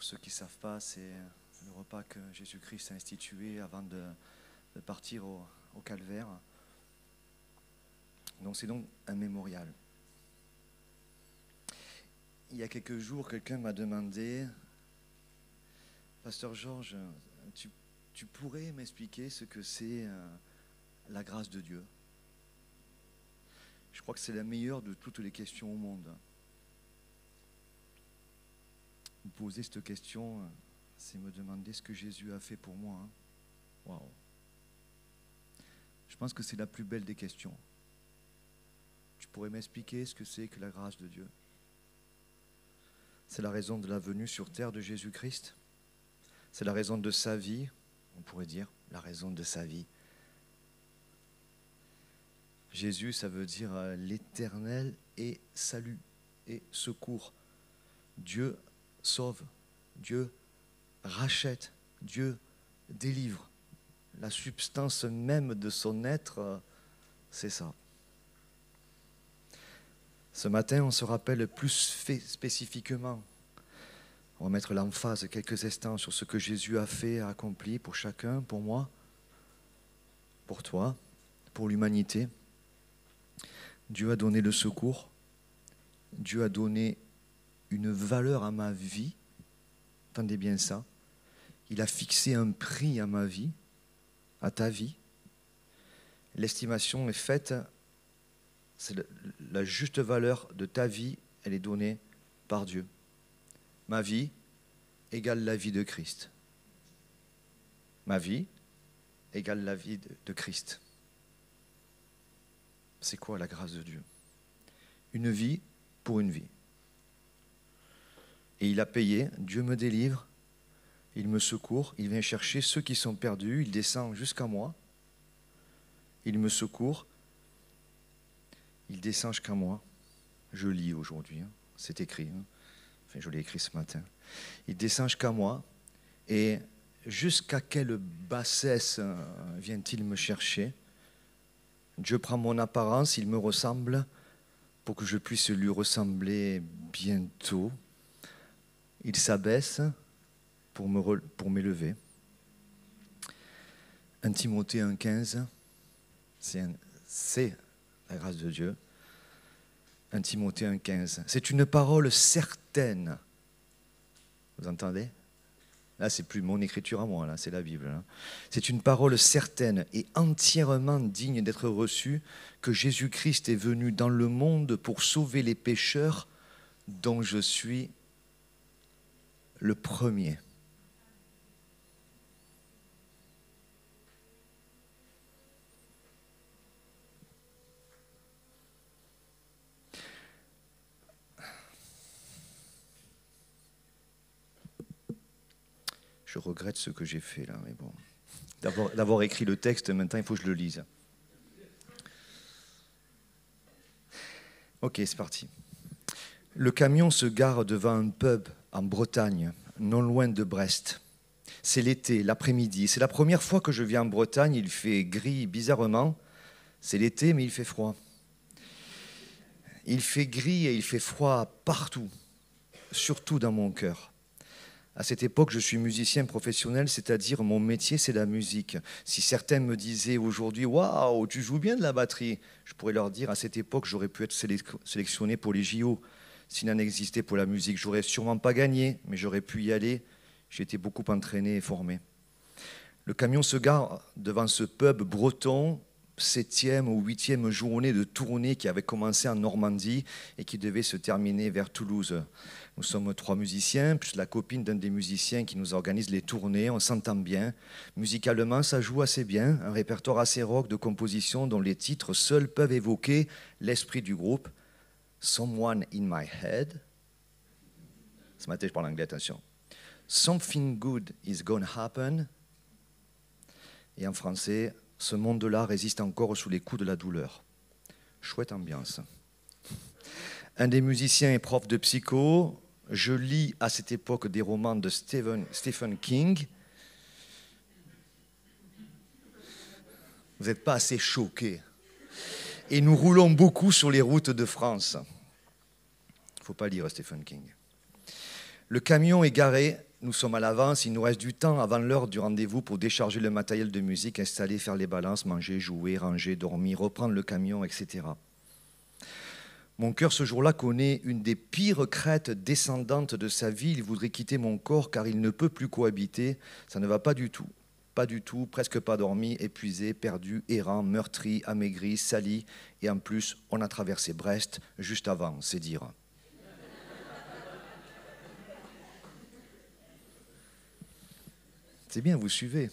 ceux qui ne savent pas, c'est le repas que Jésus-Christ a institué avant de partir au calvaire. Donc c'est donc un mémorial. Il y a quelques jours, quelqu'un m'a demandé, Pasteur Georges, tu pourrais m'expliquer ce que c'est la grâce de Dieu? Je crois que c'est la meilleure de toutes les questions au monde. Vous posez cette question, c'est me demander ce que Jésus a fait pour moi. Waouh! Je pense que c'est la plus belle des questions. Tu pourrais m'expliquer ce que c'est que la grâce de Dieu? C'est la raison de la venue sur terre de Jésus-Christ. C'est la raison de sa vie, on pourrait dire, la raison de sa vie. Jésus, ça veut dire l'éternel et salut et secours. Dieu sauve, Dieu rachète, Dieu délivre. La substance même de son être, c'est ça. Ce matin, on se rappelle plus spécifiquement. On va mettre l'emphase quelques instants sur ce que Jésus a fait, a accompli pour chacun, pour moi, pour toi, pour l'humanité. Dieu a donné le secours. Dieu a donné une valeur à ma vie. Entendez bien ça. Il a fixé un prix à ma vie, à ta vie. L'estimation est faite, c'est la juste valeur de ta vie, elle est donnée par Dieu. Ma vie égale la vie de Christ. Ma vie égale la vie de Christ. C'est quoi la grâce de Dieu? Une vie pour une vie. Et il a payé, Dieu me délivre, il me secourt, il vient chercher ceux qui sont perdus, il descend jusqu'à moi, il me secourt, il descend jusqu'à moi. Je lis aujourd'hui, c'est écrit, enfin je l'ai écrit ce matin. Il descend jusqu'à moi, et jusqu'à quelle bassesse vient-il me chercher? Dieu prend mon apparence, il me ressemble pour que je puisse lui ressembler bientôt. Il s'abaisse pour m'élever. 1 Timothée 1,15, c'est la grâce de Dieu. 1 Timothée 1,15. C'est une parole certaine. Vous entendez? Là, c'est plus mon écriture à moi, là, c'est la Bible. Là. C'est une parole certaine et entièrement digne d'être reçue que Jésus-Christ est venu dans le monde pour sauver les pécheurs dont je suis le premier. Je regrette ce que j'ai fait là, mais bon. D'avoir écrit le texte, maintenant il faut que je le lise. Ok, c'est parti. Le camion se gare devant un pub en Bretagne, non loin de Brest. C'est l'été, l'après-midi. C'est la première fois que je viens en Bretagne. Il fait gris bizarrement. C'est l'été, mais il fait froid. Il fait gris et il fait froid partout, surtout dans mon cœur. À cette époque, je suis musicien professionnel, c'est-à-dire mon métier, c'est la musique. Si certains me disaient aujourd'hui « Waouh, tu joues bien de la batterie », je pourrais leur dire à cette époque, j'aurais pu être sélectionné pour les JO. S'il n'en existait pour la musique, j'aurais sûrement pas gagné, mais j'aurais pu y aller. J'ai été beaucoup entraîné et formé. Le camion se gare devant ce pub breton, 7e ou 8e journée de tournée qui avait commencé en Normandie et qui devait se terminer vers Toulouse. Nous sommes 3 musiciens, plus la copine d'un des musiciens qui nous organise les tournées. On s'entend bien. Musicalement, ça joue assez bien. Un répertoire assez rock de compositions dont les titres seuls peuvent évoquer l'esprit du groupe. Someone in my head. Ce matin, je parle anglais, attention. Something good is gonna happen. Et en français, ce monde-là résiste encore sous les coups de la douleur. Chouette ambiance. Un des musiciens est prof de psycho. Je lis à cette époque des romans de Stephen King. Vous n'êtes pas assez choqués. Et nous roulons beaucoup sur les routes de France. Il ne faut pas lire Stephen King. Le camion est garé Nous sommes à l'avance, il nous reste du temps avant l'heure du rendez-vous pour décharger le matériel de musique, installer, faire les balances, manger, jouer, ranger, dormir, reprendre le camion, etc. Mon cœur ce jour-là connaît une des pires crêtes descendantes de sa vie. Il voudrait quitter mon corps car il ne peut plus cohabiter. Ça ne va pas du tout. Pas du tout, presque pas dormi, épuisé, perdu, errant, meurtri, amaigri, sali. Et en plus, on a traversé Brest juste avant, c'est dire. C'est bien, vous suivez.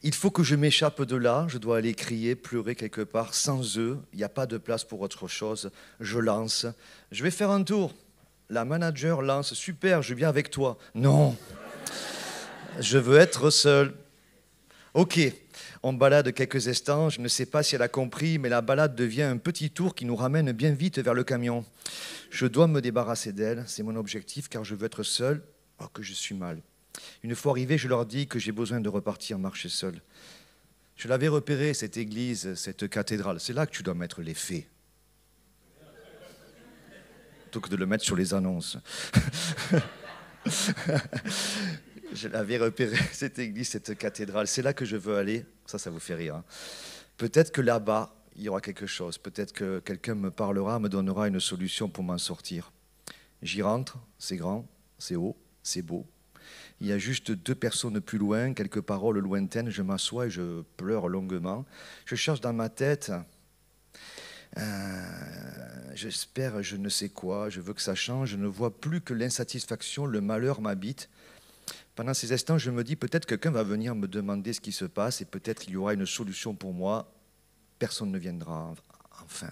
Il faut que je m'échappe de là, je dois aller crier, pleurer quelque part. Sans eux, il n'y a pas de place pour autre chose. Je lance. Je vais faire un tour. La manager lance. Super, je viens avec toi. Non, je veux être seul. Ok, on balade quelques instants. Je ne sais pas si elle a compris, mais la balade devient un petit tour qui nous ramène bien vite vers le camion. Je dois me débarrasser d'elle, c'est mon objectif, car je veux être seul, alors que je suis mal. Une fois arrivé, je leur dis que j'ai besoin de repartir marcher seul. Je l'avais repéré, cette église, cette cathédrale. C'est là que tu dois mettre les faits. Plutôt que de le mettre sur les annonces. Je l'avais repéré, cette église, cette cathédrale. C'est là que je veux aller. Ça vous fait rire. Hein. Peut-être que là-bas, il y aura quelque chose. Peut-être que quelqu'un me parlera, me donnera une solution pour m'en sortir. J'y rentre, c'est grand, c'est haut, c'est beau. Il y a juste 2 personnes plus loin, quelques paroles lointaines. Je m'assois et je pleure longuement. Je cherche dans ma tête. J'espère, je ne sais quoi. Je veux que ça change. Je ne vois plus que l'insatisfaction, le malheur m'habite. Pendant ces instants, je me dis peut-être quelqu'un va venir me demander ce qui se passe et peut-être il y aura une solution pour moi. Personne ne viendra. Enfin.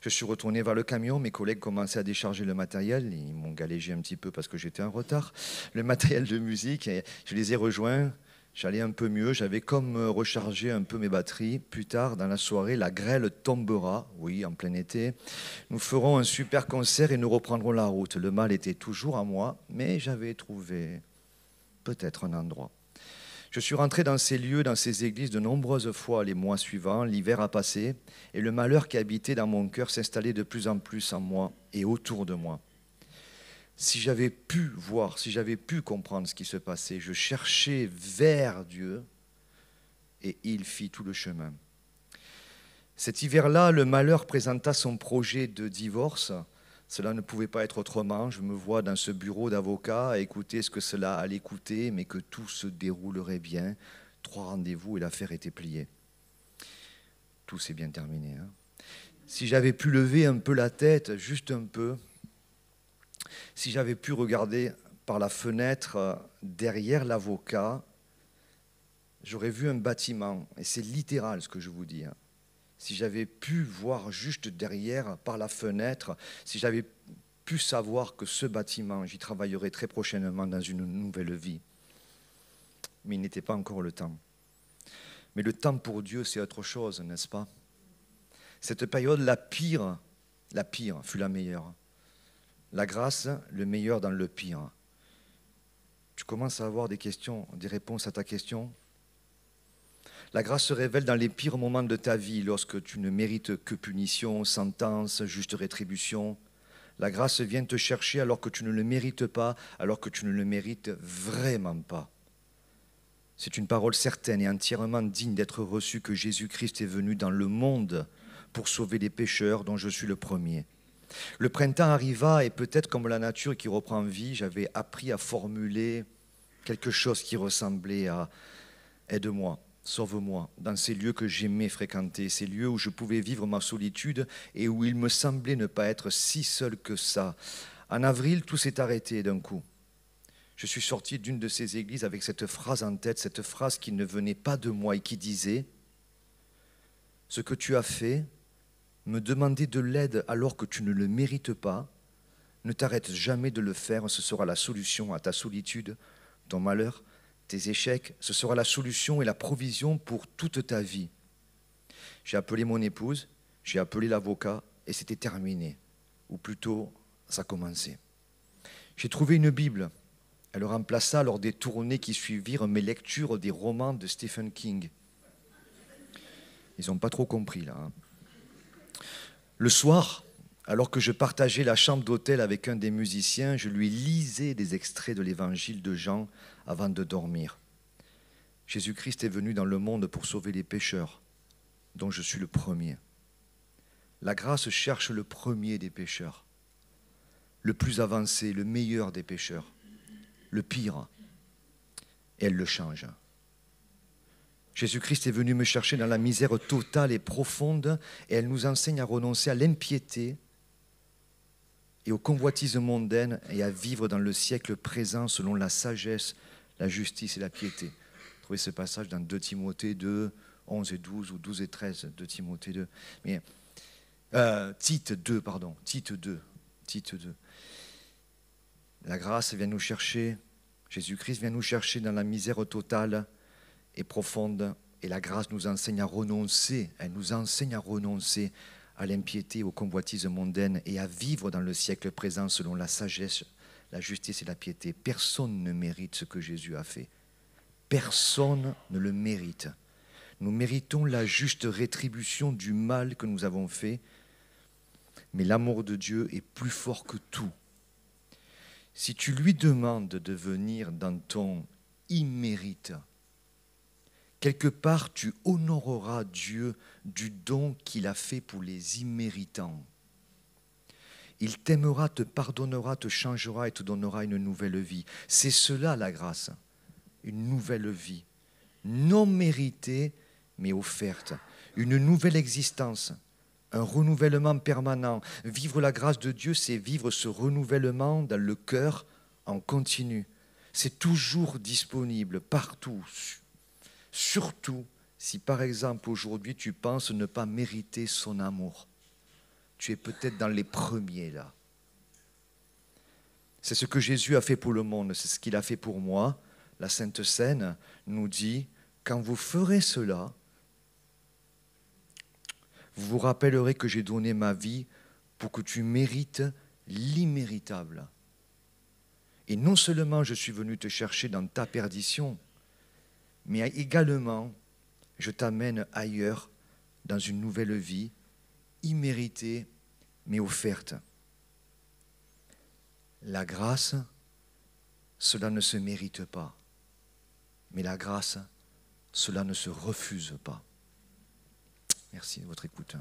Je suis retourné vers le camion, mes collègues commençaient à décharger le matériel, ils m'ont galégé un petit peu parce que j'étais en retard, le matériel de musique, et je les ai rejoints, j'allais un peu mieux, j'avais comme rechargé un peu mes batteries. Plus tard, dans la soirée, la grêle tombera, oui, en plein été, nous ferons un super concert et nous reprendrons la route. Le mal était toujours à moi, mais j'avais trouvé peut-être un endroit. Je suis rentré dans ces lieux, dans ces églises de nombreuses fois les mois suivants. L'hiver a passé et le malheur qui habitait dans mon cœur s'installait de plus en plus en moi et autour de moi. Si j'avais pu voir, si j'avais pu comprendre ce qui se passait, je cherchais vers Dieu et il fit tout le chemin. Cet hiver-là, le malheur présenta son projet de divorce. Cela ne pouvait pas être autrement. Je me vois dans ce bureau d'avocat à écouter ce que cela allait coûter, mais que tout se déroulerait bien. 3 rendez-vous et l'affaire était pliée. Tout s'est bien terminé. Hein. Si j'avais pu lever un peu la tête, juste un peu, si j'avais pu regarder par la fenêtre derrière l'avocat, j'aurais vu un bâtiment. Et c'est littéral ce que je vous dis. Hein. Si j'avais pu voir juste derrière, par la fenêtre, si j'avais pu savoir que ce bâtiment, j'y travaillerais très prochainement dans une nouvelle vie. Mais il n'était pas encore le temps. Mais le temps pour Dieu, c'est autre chose, n'est-ce pas? Cette période, la pire fut la meilleure. La grâce, le meilleur dans le pire. Tu commences à avoir des questions, des réponses à ta question? La grâce se révèle dans les pires moments de ta vie, lorsque tu ne mérites que punition, sentence, juste rétribution. La grâce vient te chercher alors que tu ne le mérites pas, alors que tu ne le mérites vraiment pas. C'est une parole certaine et entièrement digne d'être reçue que Jésus-Christ est venu dans le monde pour sauver les pécheurs dont je suis le premier. Le printemps arriva et peut-être comme la nature qui reprend vie, j'avais appris à formuler quelque chose qui ressemblait à « aide-moi ». Sauve-moi, dans ces lieux que j'aimais fréquenter, ces lieux où je pouvais vivre ma solitude et où il me semblait ne pas être si seul que ça. En avril, tout s'est arrêté d'un coup. Je suis sorti d'une de ces églises avec cette phrase en tête, cette phrase qui ne venait pas de moi et qui disait « Ce que tu as fait, me demander de l'aide alors que tu ne le mérites pas, ne t'arrête jamais de le faire, ce sera la solution à ta solitude, ton malheur, tes échecs, ce sera la solution et la provision pour toute ta vie. » J'ai appelé mon épouse, j'ai appelé l'avocat et c'était terminé. Ou plutôt, ça commençait. J'ai trouvé une Bible. Elle remplaça lors des tournées qui suivirent mes lectures des romans de Stephen King. Ils n'ont pas trop compris là. Hein. Le soir, Alors que je partageais la chambre d'hôtel avec un des musiciens, je lui lisais des extraits de l'évangile de Jean avant de dormir. Jésus-Christ est venu dans le monde pour sauver les pécheurs, dont je suis le premier. La grâce cherche le premier des pécheurs, le plus avancé, le meilleur des pécheurs, le pire, et elle le change. Jésus-Christ est venu me chercher dans la misère totale et profonde, et elle nous enseigne à renoncer à l'impiété et aux convoitises mondaines et à vivre dans le siècle présent selon la sagesse, la justice et la piété. Vous trouvez ce passage dans 2 Timothée 2, 11 et 12 ou 12 et 13, 2 Timothée 2. Mais, Tite 2. La grâce vient nous chercher, Jésus-Christ vient nous chercher dans la misère totale et profonde, et la grâce nous enseigne à renoncer, elle nous enseigne à renoncer à l'impiété, aux convoitises mondaines et à vivre dans le siècle présent selon la sagesse, la justice et la piété. Personne ne mérite ce que Jésus a fait. Personne ne le mérite. Nous méritons la juste rétribution du mal que nous avons fait, mais l'amour de Dieu est plus fort que tout. Si tu lui demandes de venir dans ton immérite, quelque part tu honoreras Dieu du don qu'il a fait pour les imméritants. Il t'aimera, te pardonnera, te changera et te donnera une nouvelle vie. C'est cela la grâce, une nouvelle vie, non méritée mais offerte, une nouvelle existence, un renouvellement permanent. Vivre la grâce de Dieu, c'est vivre ce renouvellement dans le cœur en continu. C'est toujours disponible, partout. Surtout si par exemple aujourd'hui tu penses ne pas mériter son amour. Tu es peut-être dans les premiers là. C'est ce que Jésus a fait pour le monde, c'est ce qu'il a fait pour moi. La Sainte Seine nous dit, quand vous ferez cela, vous vous rappellerez que j'ai donné ma vie pour que tu mérites l'imméritable. Et non seulement je suis venu te chercher dans ta perdition, mais également je t'amène ailleurs dans une nouvelle vie, imméritée mais offerte. La grâce, cela ne se mérite pas, mais la grâce, cela ne se refuse pas. Merci de votre écoute.